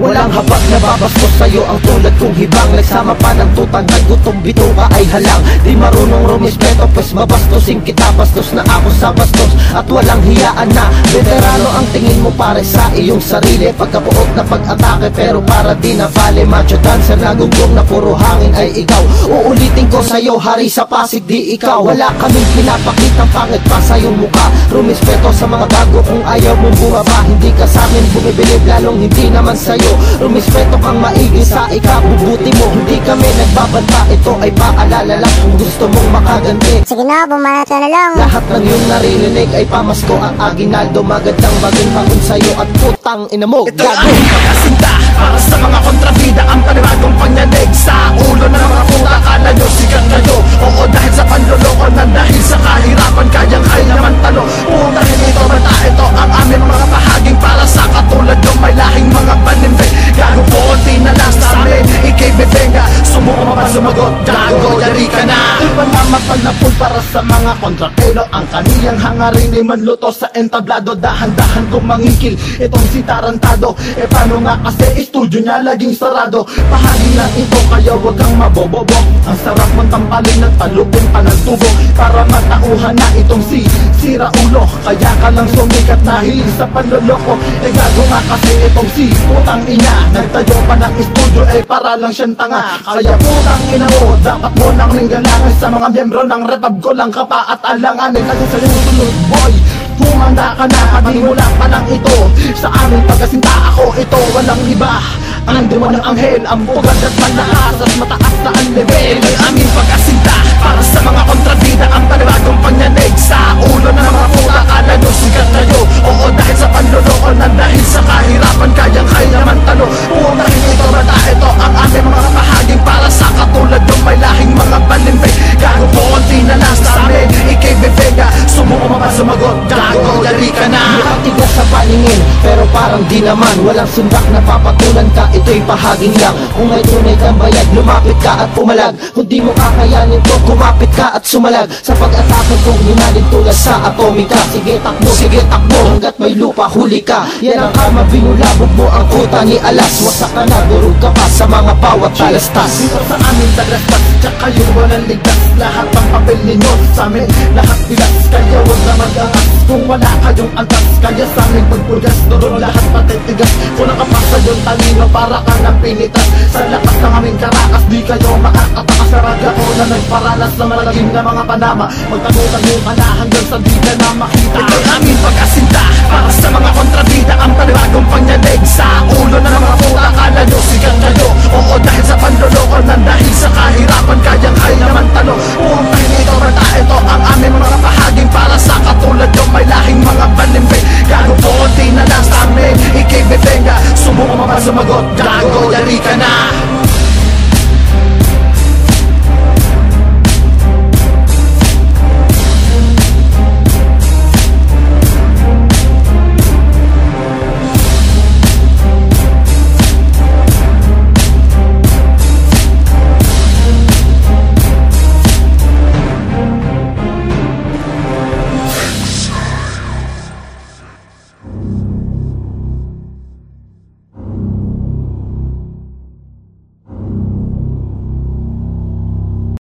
Walang habag na babastos sa'yo ang tulad kong hibang. Nagsama pa ng tutag na gutong bituka ay halang. Di marunong rumispeto pues mabastosin kita. Bastos na ako sa bastos at walang hiyaan na. Veterano ang tingin mo pare sa iyong sarili. Pagkabuot na pag-atake pero para di na vale. Macho dancer na gunggong na puro hangin ay ikaw. Uulitin ko sa'yo hari sa Pasig di ikaw. Wala kaming pinapakitang pangit pa sa iyong muka. Rumispeto sa mga bago kung ayaw mong bumaba. Hindi ka sa amin bumibilib lalong hindi naman sa'yo. Rumispeto kang maigi sa ikabubuti mo. Hindi kami nagbabanta, ito ay paalala lang. Kung gusto mong makaganti, sige na, bumanat ka na lang. lahat ng iyong naririnig ay pamasko ang aginaldo. Magandang baging pangon sa'yo at putang ina mo. Ito ang pagkasinta para sa mga kontrabida. Ang panibagong panyanig sa ulo ng mga puta. Akala nyo sikat kayo, oo dahil sa panloloko na dahil sa kahirapan kayang-kaya naman talo. Putahin ito, bata ito ang aming mga bahaging para sa katulad yung may lahing mga panimbe. Gago konti na lang sa amin, ikay bebenga. Sumuko pa sumagot, gago yari ka na. Ipanamatag na pool para sa mga kontratero. Ang kaniyang hangarin ay manluto sa entablado. Dahan-dahan kong mangikil itong si Tarantado. E paano nga kasi studio niya laging sarado. Pahagi na ito kaya wag kang mabobobo. Ang sarap mong tampalin at talupin pa ng tubo. Para matauhan na itong si Sira Ulo. Kaya ka lang sumikat dahil sa panloloko. E gago nga kasi itong si putang ina. Nagtayo pa ng studio eh para lang siyang tanga. Kaya putang ina mo, dapat mo nang ringgalangan sa mga miyembro ng repab ko lang ka pa at alanganin. Kasi sa iyong sunod boy, humanda ka na, panimula pa lang ito. Sa aming pagkasinta ako, ito walang iba. Ang demonyo anghel, ang bugad at malakas at mataas na ang level. Ang aming pagkasinta para sa mga kontrabida. Ang panibagong panyanig sa ulo ng mga puta. Akala nyo sikat kayo, oo dahil sa panloloko na dahil sa kahirapan kayang-kaya naman talo. Punahin ito, bata ito ang aming mga bahaging para sa katulad yung may lahing mga balimbe. Gago konti na lang sa amin, ikay bebega. Sumuko pa sumagot, gago yari ka na. Nakatigas sa paningin pero parang di naman. Walang sundak na papatulan ka, ito'y pahaging lang. Kung may tunay kang bayad, lumapit ka at pumalag. Kung di mo kakayanin to, kumapit ka at sumalag. Sa pag-atake kong hinalin tulad sa atomika. Sige takbo, hanggat may lupa huli ka. Yan ang karma, binulabog mo ang kuta ni alas. Wasak ka na, durog ka pa sa mga bawat talastas. Dito sa amin tagastas, tsaka yung walang ligtas. Lahat ng papel ninyo sa amin, lahat bilas. Kaya huwag na mag-angas kung wala kayong antas. Kaya sa amin pagpulgas, doon lahat patitigas. Kung nakapasa yung talino para ka ng pinitas. Sa lakas ng aming karakas, di kayo makakatakas. Karaga ko na nagparanas na malagim na mga panama. Magtago-tago ka na hanggang sa di ka na makita. Ito ang aming pagkasinta para sa mga kontrabida. Ang panibagong panyanig sa ulo na ng mga puta. Akala nyo sikat kayo, oo dahil sa panloloko na dahil sa kahirapan kayang-kaya naman talo.